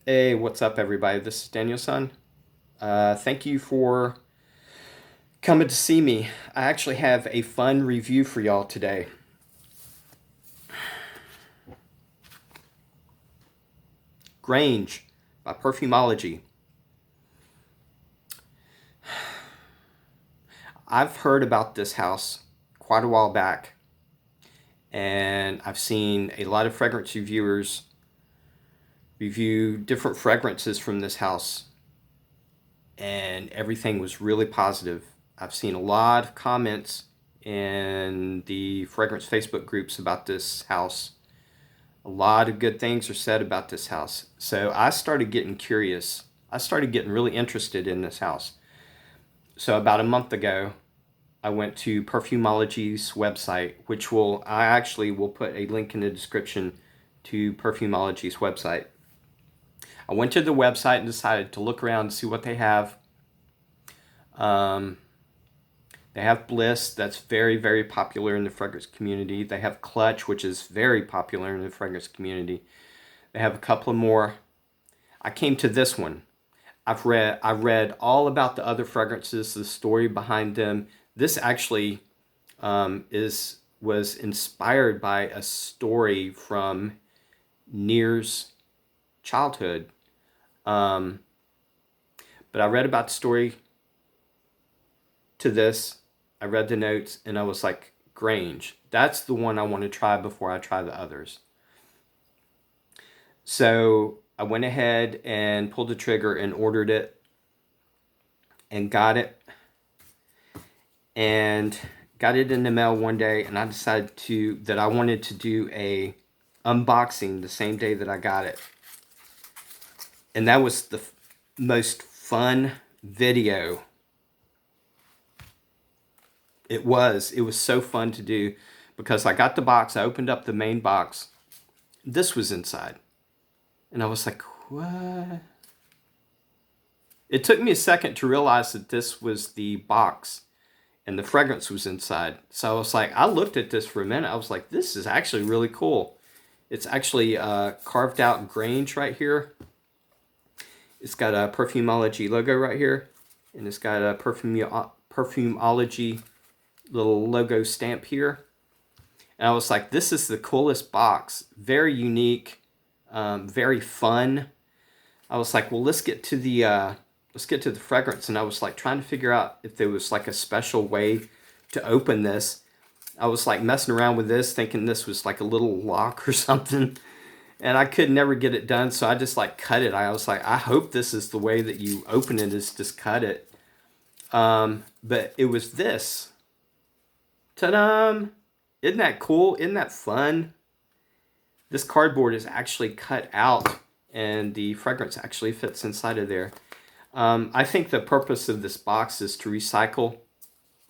Hey, what's up, everybody? This is Daniel-san. Thank you for coming to see me. I actually have a fun review for y'all today. Grange by Perfumology. I've heard about this house quite a while back, and I've seen a lot of fragrance reviewers review different fragrances from this house, and everything was really positive. I've seen a lot of comments in the fragrance Facebook groups about this house. A lot of good things are said about this house. So I started getting curious. I started getting really interested in this house. So about a month ago, I went to Perfumology's website, which I actually will put a link in the description to Perfumology's website. I went to the website and decided to look around and see what they have. They have Bliss, that's very, very popular in the fragrance community. They have Clutch, which is very popular in the fragrance community. They have a couple of more. I came to this one. I read all about the other fragrances, the story behind them. This actually was inspired by a story from Nir's childhood. But I read about the story to this. I read the notes and I was like, Grange. That's the one I want to try before I try the others. So I went ahead and pulled the trigger and ordered it and got it. And got it in the mail one day, and I decided that I wanted to do a unboxing the same day that I got it. And that was the most fun video. It was so fun to do because I got the box, I opened up the main box. This was inside. And I was like, what? It took me a second to realize that this was the box and the fragrance was inside. So I was like, I looked at this for a minute. I was like, this is actually really cool. It's actually carved out Grange right here. It's got a Perfumology logo right here. And it's got a Perfumology little logo stamp here. And I was like, this is the coolest box. Very unique, very fun. I was like, well, let's get to the fragrance. And I was like trying to figure out if there was like a special way to open this. I was like messing around with this, thinking this was like a little lock or something. And I could never get it done, so I just like cut it. I was like, I hope this is the way that you open it, is just cut it. But it was this. Ta-da! Isn't that cool? Isn't that fun? This cardboard is actually cut out, and the fragrance actually fits inside of there. I think the purpose of this box is to recycle.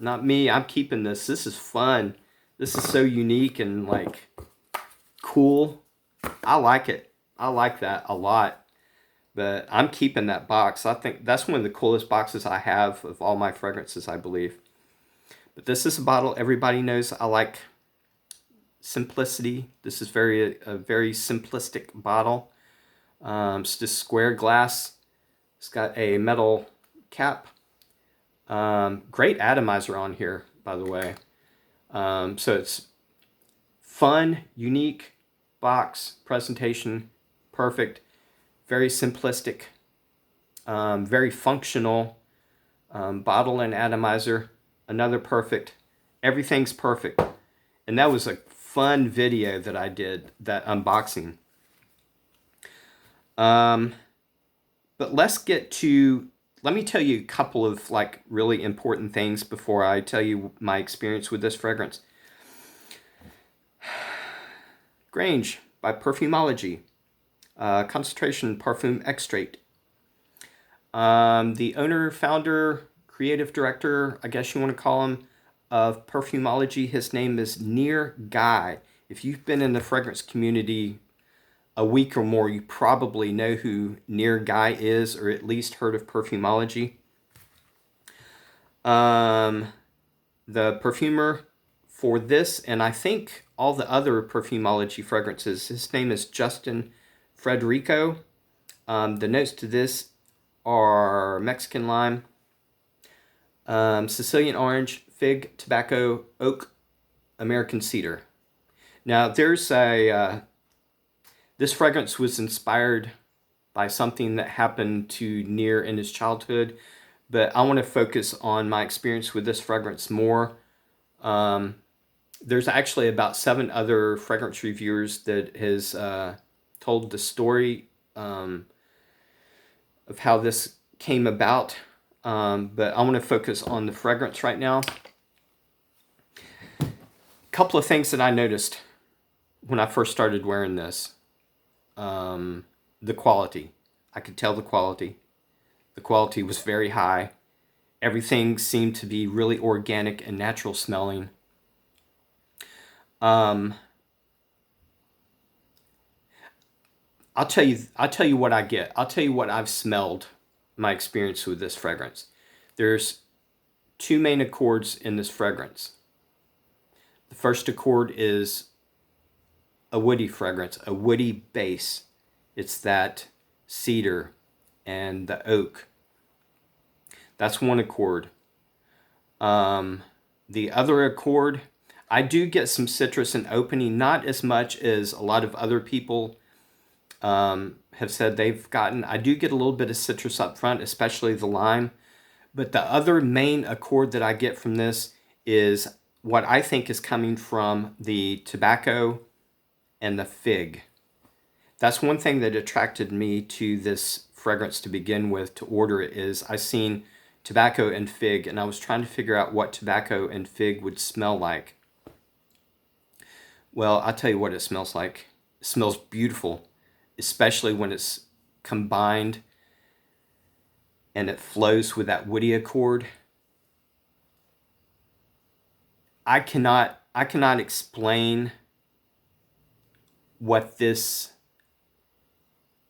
Not me. I'm keeping this. This is fun. This is so unique and like cool. I like it. I like that a lot. But I'm keeping that box. I think that's one of the coolest boxes I have of all my fragrances, I believe. But this is a bottle everybody knows I like simplicity. This is a very simplistic bottle. It's just square glass. It's got a metal cap. Great atomizer on here, by the way. So it's fun, unique box, presentation, perfect, very simplistic, very functional. Bottle and atomizer, another perfect. Everything's perfect. And that was a fun video that I did, that unboxing. But let me tell you a couple of like really important things before I tell you my experience with this fragrance. Grange by Perfumology. Concentration Parfum Extrait. The owner, founder, creative director, I guess you want to call him, of Perfumology, his name is Nir Guy. If you've been in the fragrance community a week or more, you probably know who Nir Guy is, or at least heard of Perfumology. The perfumer for this, and I think all the other Perfumology fragrances, his name is Justin Frederico. The notes to this are Mexican lime, Sicilian orange, fig, tobacco, oak, American cedar. Now, there's a this fragrance was inspired by something that happened to Near in his childhood, but I want to focus on my experience with this fragrance more. There's actually about 7 other fragrance reviewers that has told the story of how this came about, but I want to focus on the fragrance right now. A couple of things that I noticed when I first started wearing this. The quality. I could tell the quality. The quality was very high. Everything seemed to be really organic and natural smelling. I'll tell you what I get. I'll tell you what I've smelled, my experience with this fragrance. There's 2 main accords in this fragrance. The first accord is a woody fragrance, a woody base. It's that cedar and the oak. That's one accord. The other accord, I do get some citrus in opening, not as much as a lot of other people have said they've gotten. I do get a little bit of citrus up front, especially the lime. But the other main accord that I get from this is what I think is coming from the tobacco and the fig. That's one thing that attracted me to this fragrance to begin with, to order it, is I seen tobacco and fig, and I was trying to figure out what tobacco and fig would smell like. Well, I'll tell you what it smells like. It smells beautiful, especially when it's combined and it flows with that woody accord. I cannot explain what this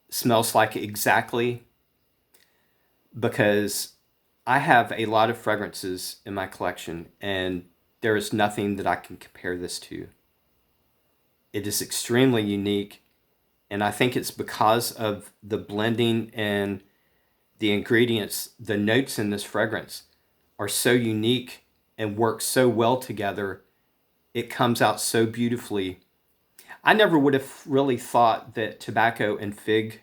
smells like exactly, because I have a lot of fragrances in my collection and there is nothing that I can compare this to. It is extremely unique, and I think it's because of the blending and the ingredients. The notes in this fragrance are so unique and work so well together. It comes out so beautifully. I never would have really thought that tobacco and fig,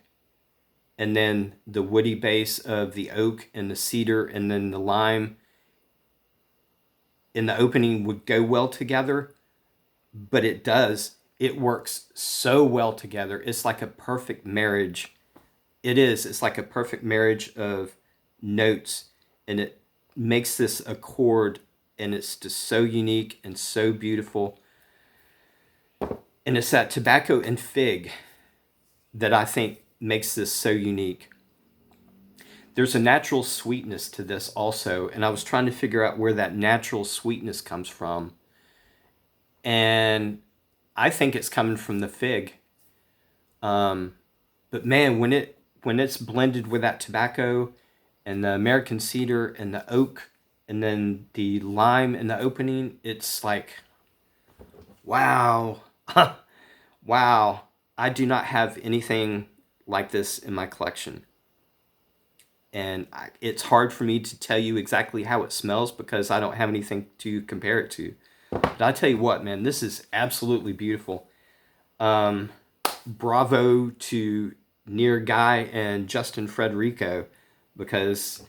and then the woody base of the oak and the cedar and then the lime in the opening would go well together, but it does. It works so well together. It's like a perfect marriage. It is. It's like a perfect marriage of notes, and it makes this accord, and it's just so unique and so beautiful. And it's that tobacco and fig that I think makes this so unique. There's a natural sweetness to this also, and I was trying to figure out where that natural sweetness comes from. And I think it's coming from the fig. But man, when it's blended with that tobacco and the American cedar and the oak and then the lime in the opening, it's like, wow. Wow. I do not have anything like this in my collection. And it's hard for me to tell you exactly how it smells because I don't have anything to compare it to. But I tell you what, man, this is absolutely beautiful. Bravo to Near Guy and Justin Frederico, because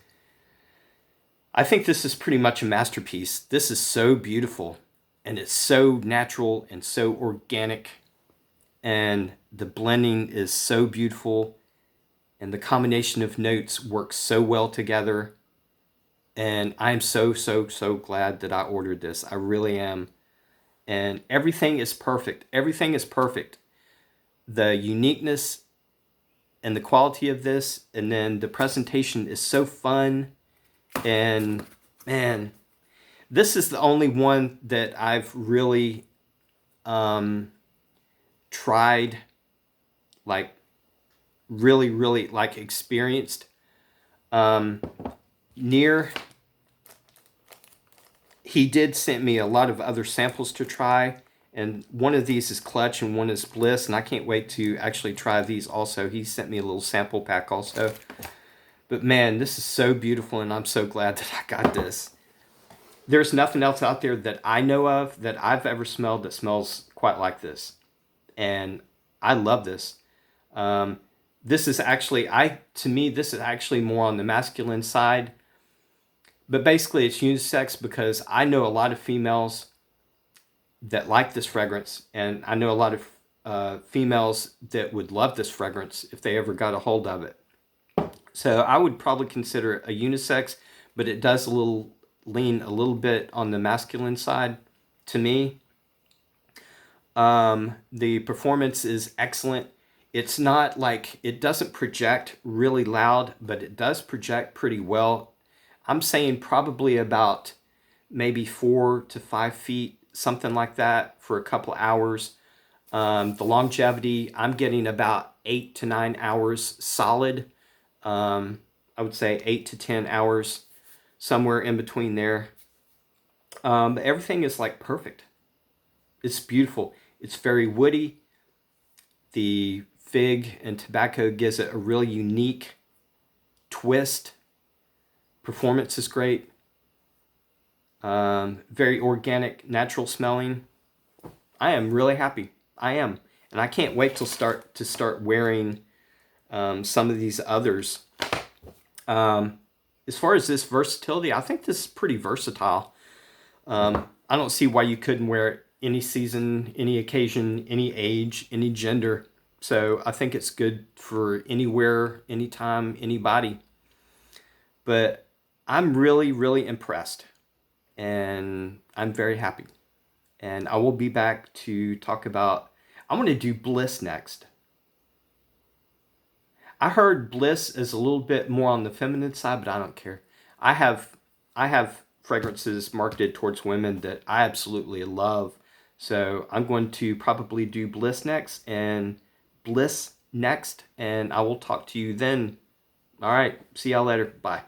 I think this is pretty much a masterpiece. This is so beautiful, and it's so natural and so organic, and the blending is so beautiful, and the combination of notes works so well together. And I'm so glad that I ordered this. I really am. And everything is perfect. Everything is perfect. The uniqueness and the quality of this, and then the presentation is so fun. And man, this is the only one that I've really tried, like really like experienced. Near, he did send me a lot of other samples to try, And one of these is Clutch and one is Bliss, and I can't wait to actually try these also. He sent me a little sample pack also. But man, this is so beautiful, and I'm so glad that I got this. There's nothing else out there that I know of that I've ever smelled that smells quite like this. And I love this. This is actually, to me, this is actually more on the masculine side. But basically, it's unisex because I know a lot of females that like this fragrance, and I know a lot of females that would love this fragrance if they ever got a hold of it. So I would probably consider it a unisex, but it does lean a little bit on the masculine side to me. The performance is excellent. It's not like, it doesn't project really loud, but it does project pretty well. I'm saying probably about maybe 4 to 5 feet, something like that, for a couple hours. The longevity, I'm getting about 8 to 9 hours solid. I would say 8 to 10 hours, somewhere in between there. But everything is like perfect. It's beautiful. It's very woody. The fig and tobacco gives it a really unique twist. Performance is great. Very organic, natural smelling. I am really happy. I am, and I can't wait to start wearing some of these others. As far as this versatility, I think this is pretty versatile. I don't see why you couldn't wear it any season, any occasion, any age, any gender. So I think it's good for anywhere, anytime, anybody. But I'm really, really impressed, and I'm very happy. And I will be back to talk about, I want to do Bliss next. I heard Bliss is a little bit more on the feminine side, but I don't care. I have I have fragrances marketed towards women that I absolutely love. So I'm going to probably do Bliss next, and I will talk to you then. All right, see y'all later. Bye.